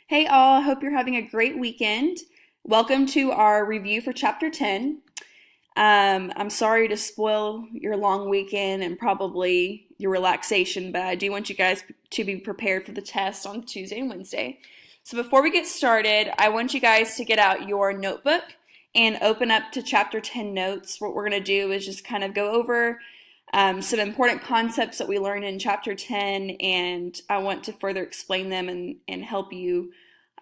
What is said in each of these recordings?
Hey all, I hope you're having a great weekend. Welcome to our review for chapter 10. I'm sorry to spoil your long weekend and probably your relaxation, but I do want you guys to be prepared for the test on Tuesday and Wednesday. So before we get started, I want you guys to get out your notebook and open up to chapter 10 notes. What we're going to do is just kind of go over some important concepts that we learned in chapter 10, and I want to further explain them and help you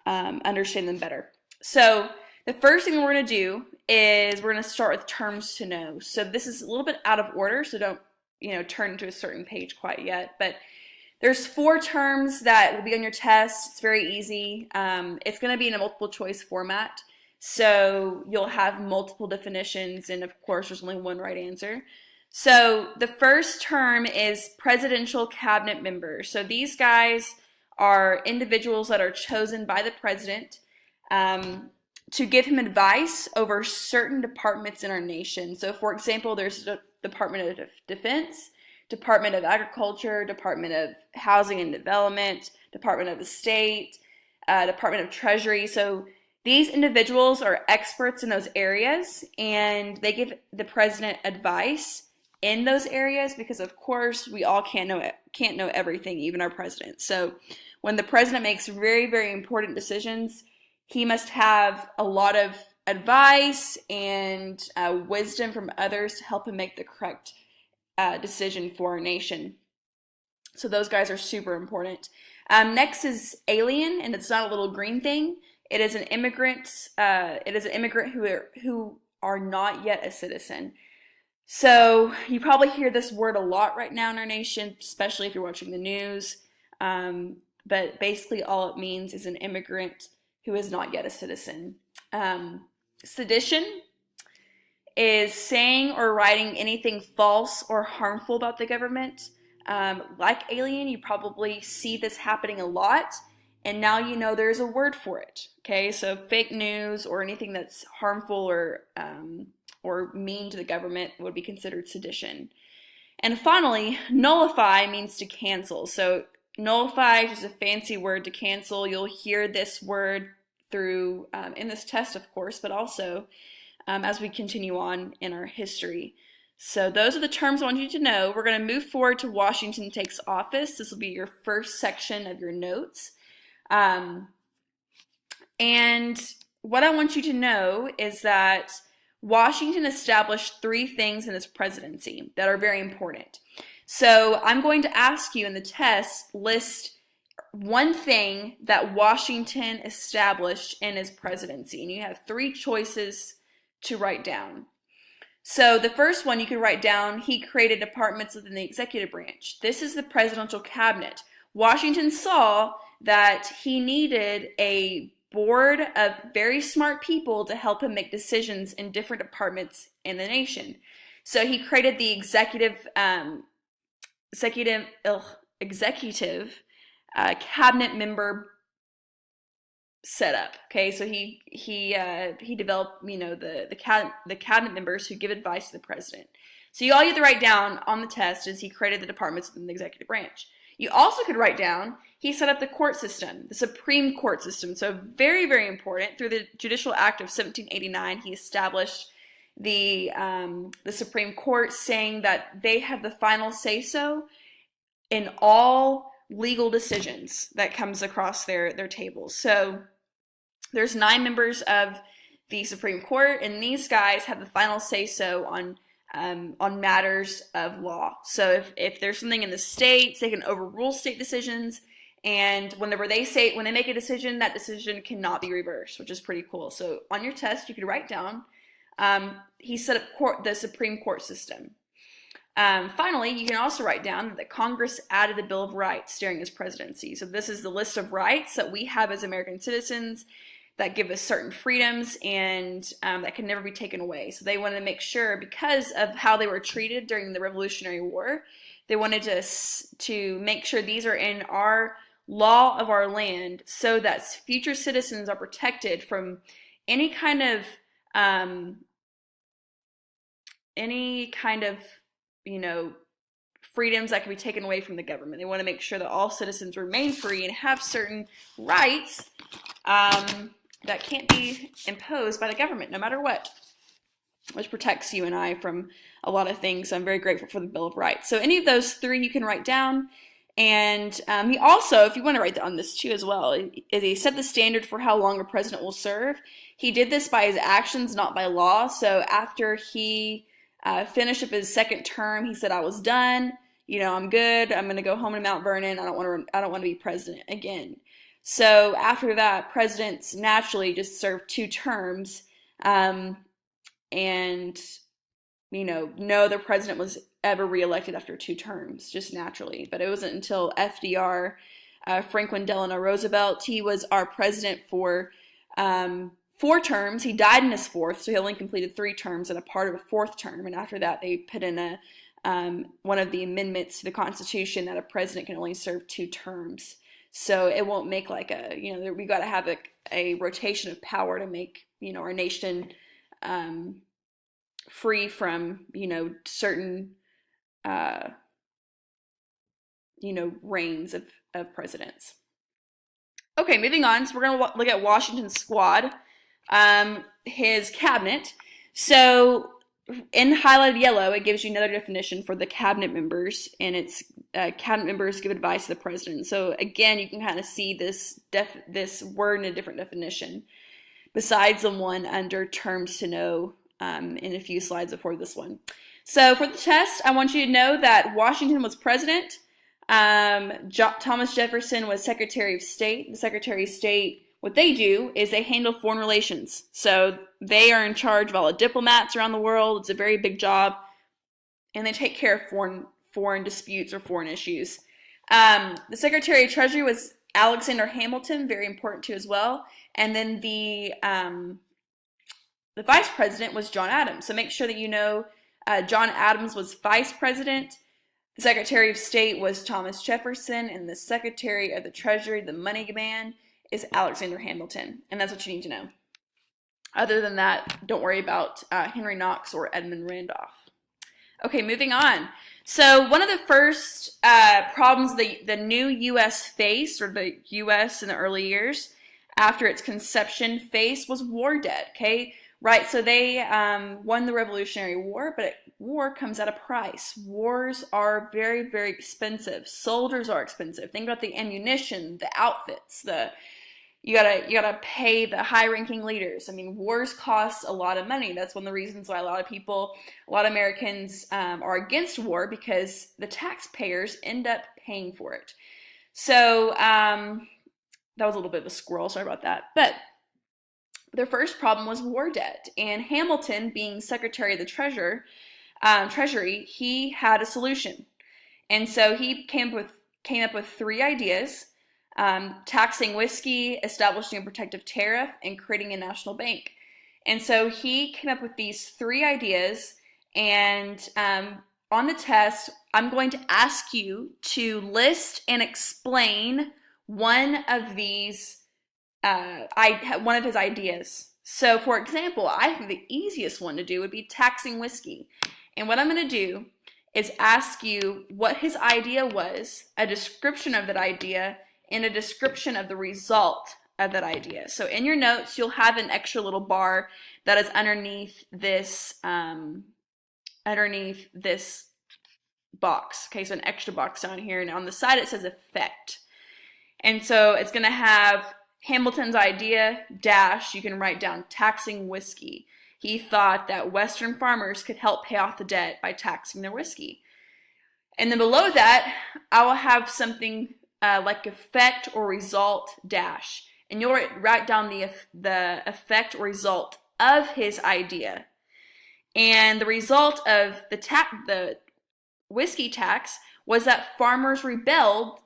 understand them better. So the first thing we're going to do is we're going to start with terms to know. So this is a little bit out of order, so don't turn to a certain page quite yet. But there's 4 terms that will be on your test. It's very easy. It's going to be in a multiple choice format. So you'll have multiple definitions, and of course there's only one right answer. So the first term is presidential cabinet members. So these guys are individuals that are chosen by the president to give him advice over certain departments in our nation. So for example, there's the Department of Defense, Department of Agriculture, Department of Housing and Development, Department of the State, Department of Treasury. So these individuals are experts in those areas, and they give the president advice in those areas because, of course, we all can't know everything, even our president. So when the president makes very, very important decisions, he must have a lot of advice and wisdom from others to help him make the correct decision for our nation. So those guys are super important. Next is alien, and it's not a little green thing. It is an immigrant. Who are not yet a citizen. So you probably hear this word a lot right now in our nation, especially if you're watching the news. But basically all it means is an immigrant who is not yet a citizen. Sedition is saying or writing anything false or harmful about the government. Like alien, you probably see this happening a lot, and now you know there's a word for it. Okay, so fake news or anything that's harmful or mean to the government would be considered sedition. And finally, nullify means to cancel. So nullify is just a fancy word to cancel. You'll hear this word through in this test, of course, but also as we continue on in our history. So those are the terms I want you to know. We're going to move forward to Washington takes office. This will be your first section of your notes. And what I want you to know is that Washington established 3 things in his presidency that are very important. So I'm going to ask you in the test, list one thing that Washington established in his presidency. And you have 3 choices to write down. So the first one you could write down, he created departments within the executive branch. This is the presidential cabinet. Washington saw that he needed a board of very smart people to help him make decisions in different departments in the nation. So he created the executive cabinet member setup. Okay, so he developed the cabinet members who give advice to the president. So all you have to write down on the test is he created the departments within the executive branch. You also could write down he set up the court system, the Supreme Court system. So very, very important. Through the Judicial Act of 1789, he established the Supreme Court, saying that they have the final say-so in all legal decisions that comes across their tables. So there's 9 members of the Supreme Court, and these guys have the final say-so on matters of law. So if there's something in the states, they can overrule state decisions, and when they make a decision, that decision cannot be reversed, which is pretty cool. So on your test, you could write down he set up the Supreme Court system. Finally, you can also write down that Congress added the Bill of Rights during his presidency. So this is the list of rights that we have as American citizens that give us certain freedoms and that can never be taken away. So they wanted to make sure, because of how they were treated during the Revolutionary War, they wanted to make sure these are in our law of our land so that future citizens are protected from any kind of freedoms that can be taken away from the government. They want to make sure that all citizens remain free and have certain rights that can't be imposed by the government, no matter what, which protects you and I from a lot of things. So I'm very grateful for the Bill of Rights. So any of those three you can write down. And he also, if you want to write on this too as well, he set the standard for how long a president will serve. He did this by his actions, not by law. So after he finished up his second term, he said, "I was done. I'm good. I'm going to go home to Mount Vernon. I don't want to be president again." So after that, presidents naturally just served 2 terms, and no other president was ever reelected after 2 terms, just naturally. But it wasn't until FDR, Franklin Delano Roosevelt, he was our president for 4 terms. He died in his 4th, so he only completed 3 terms and a part of a 4th term. And after that, they put in one of the amendments to the Constitution that a president can only serve 2 terms. So it won't make like we got to have a rotation of power to make, our nation free from, certain, reigns of presidents. Okay, moving on. So we're going to look at Washington's squad, his cabinet. So in highlighted yellow, it gives you another definition for the cabinet members, and it's cabinet members give advice to the president. So again, you can kind of see this word in a different definition, besides the one under terms to know in a few slides before this one. So for the test, I want you to know that Washington was president. Thomas Jefferson was Secretary of State. The Secretary of State, what they do is they handle foreign relations. So they are in charge of all the diplomats around the world. It's a very big job. And they take care of foreign disputes or foreign issues. The Secretary of Treasury was Alexander Hamilton, very important too as well. And then the Vice President was John Adams. So make sure that you know John Adams was Vice President. The Secretary of State was Thomas Jefferson, and the Secretary of the Treasury, the money man, is Alexander Hamilton. And that's what you need to know. Other than that, don't worry about Henry Knox or Edmund Randolph. Okay, moving on. So one of the first problems the new U.S. faced, or the U.S. in the early years after its conception faced, was war debt, okay? Right, so they won the Revolutionary War, but war comes at a price. Wars are very, very expensive. Soldiers are expensive. Think about the ammunition, the outfits, you gotta pay the high-ranking leaders. I mean, wars cost a lot of money. That's one of the reasons why a lot of Americans are against war, because the taxpayers end up paying for it. So that was a little bit of a squirrel. Sorry about that, but their first problem was war debt, and Hamilton, being Secretary of the Treasury, he had a solution, and so he came up with 3 ideas: taxing whiskey, establishing a protective tariff, and creating a national bank. And so he came up with these 3 ideas, and on the test, I'm going to ask you to list and explain one of these. One of his ideas. So, for example, I think the easiest one to do would be taxing whiskey. And what I'm going to do is ask you what his idea was, a description of that idea, and a description of the result of that idea. So in your notes, you'll have an extra little bar that is underneath this box. Okay, so an extra box down here, and on the side it says effect. And so it's going to have Hamilton's idea, dash, you can write down taxing whiskey. He thought that Western farmers could help pay off the debt by taxing their whiskey. And then below that, I will have something like effect or result, dash. And you'll write down the effect or result of his idea. And the result of the whiskey tax was that farmers rebelled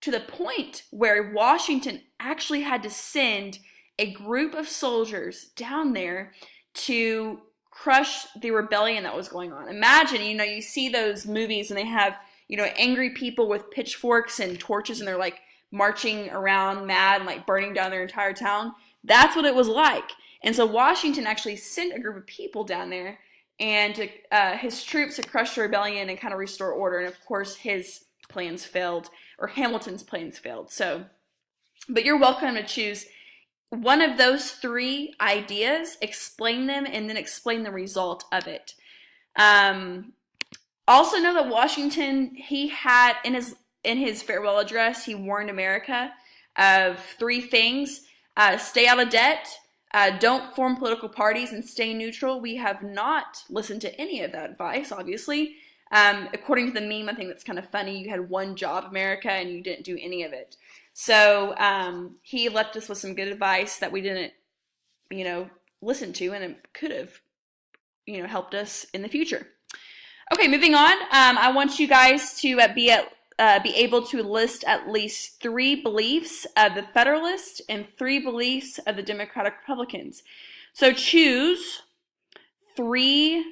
to the point where Washington actually had to send a group of soldiers down there to crush the rebellion that was going on. Imagine, you see those movies and they have, angry people with pitchforks and torches, and they're like marching around mad and like burning down their entire town. That's what it was like. And so Washington actually sent a group of people down there and his troops to crush the rebellion and kind of restore order. And of course, his plans failed, or Hamilton's plans failed. So, but you're welcome to choose one of those three ideas, explain them, and then explain the result of it. Also know that Washington, he had in his farewell address, he warned America of three things: stay out of debt, don't form political parties, and stay neutral. We have not listened to any of that advice, obviously. According to the meme, I think that's kind of funny. You had one job, America, and you didn't do any of it. So he left us with some good advice that we didn't, listen to, and it could have, helped us in the future. Okay, moving on. I want you guys to be able to list at least 3 beliefs of the Federalists and 3 beliefs of the Democratic Republicans. So choose 3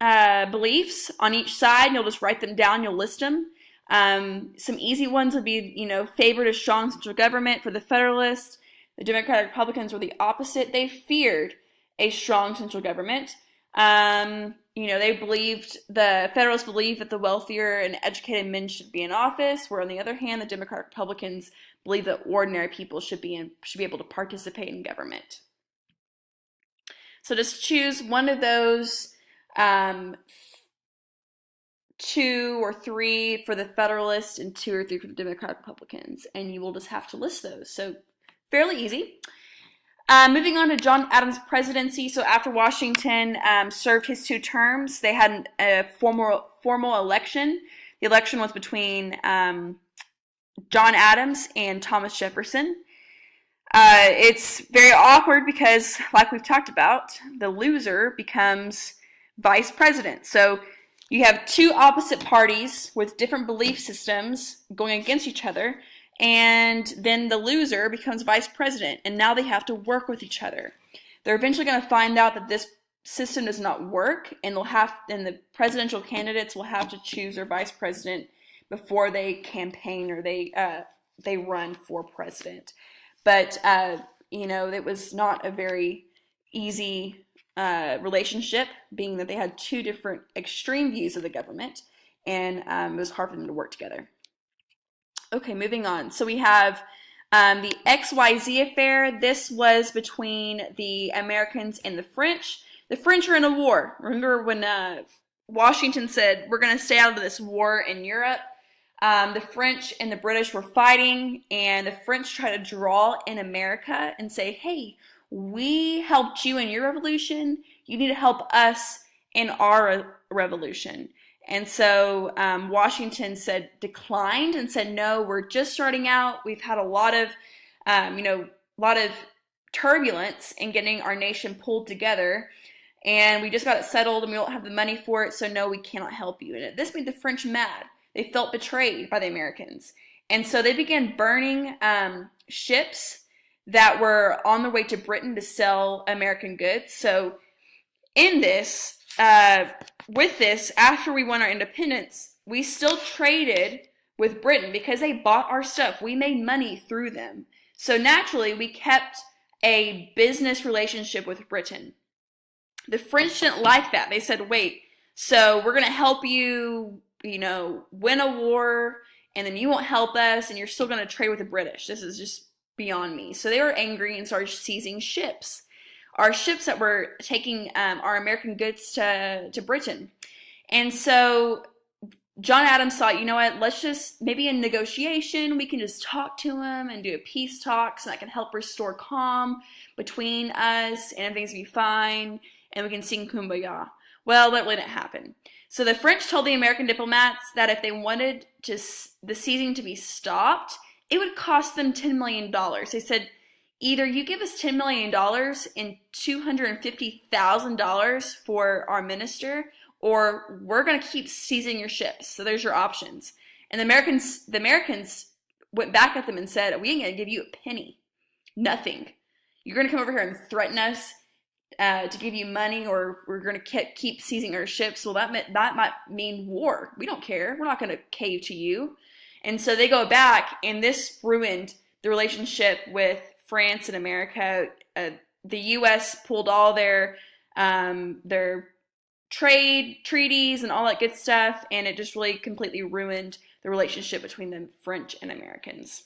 beliefs on each side, and you'll just write them down, you'll list them. Some easy ones would be, favored a strong central government for the Federalists. The Democratic Republicans were the opposite. They feared a strong central government. The Federalists believed that the wealthier and educated men should be in office, where on the other hand, the Democratic Republicans believe that ordinary people should be able to participate in government. So just choose one of those 2 or 3 for the Federalists and 2 or 3 for the Democratic Republicans, and you will just have to list those. So fairly easy. Moving on to John Adams' presidency. So after Washington served his 2 terms, they had a formal election. The election was between John Adams and Thomas Jefferson. It's very awkward because, like we've talked about, the loser becomes vice president. So you have 2 opposite parties with different belief systems going against each other, and then the loser becomes vice president, and now they have to work with each other. They're eventually going to find out that this system does not work, and the presidential candidates will have to choose their vice president before they campaign or they run for president. But it was not a very easy relationship, being that they had 2 different extreme views of the government, and it was hard for them to work together. Okay, moving on. So we have the XYZ Affair. This was between the Americans and the French. The French are in a war. Remember when Washington said, we're going to stay out of this war in Europe? The French and the British were fighting, and the French tried to draw in America and say, hey, we helped you in your revolution. You need to help us in our revolution. And so Washington declined and said, no, we're just starting out. We've had a lot of turbulence in getting our nation pulled together, and we just got it settled, and we don't have the money for it, so no, we cannot help you. And this made the French mad. They felt betrayed by the Americans. And so they began burning ships that were on their way to Britain to sell American goods. So with this, after we won our independence, we still traded with Britain because they bought our stuff. We made money through them. So naturally, we kept a business relationship with Britain. The French didn't like that. They said, wait, so we're going to help you, win a war, and then you won't help us, and you're still going to trade with the British. This is just beyond me. So they were angry and started seizing ships. Our ships that were taking our American goods to Britain. And so John Adams thought, you know what, let's just, maybe in negotiation, we can just talk to him and do a peace talk so that can help restore calm between us, and everything's going to be fine, and we can sing Kumbaya. Well, that didn't happen. So the French told the American diplomats that if they wanted the seizing to be stopped, it would cost them $10 million. They said, either you give us $10 million and $250,000 for our minister, or we're going to keep seizing your ships. So there's your options. And the Americans went back at them and said, we ain't going to give you a penny. Nothing. You're going to come over here and threaten us to give you money, or we're going to keep seizing our ships. Well, that might mean war. We don't care. We're not going to cave to you. And so they go back, and this ruined the relationship with France and America. The U.S. pulled all their trade treaties and all that good stuff, and it just really completely ruined the relationship between the French and Americans.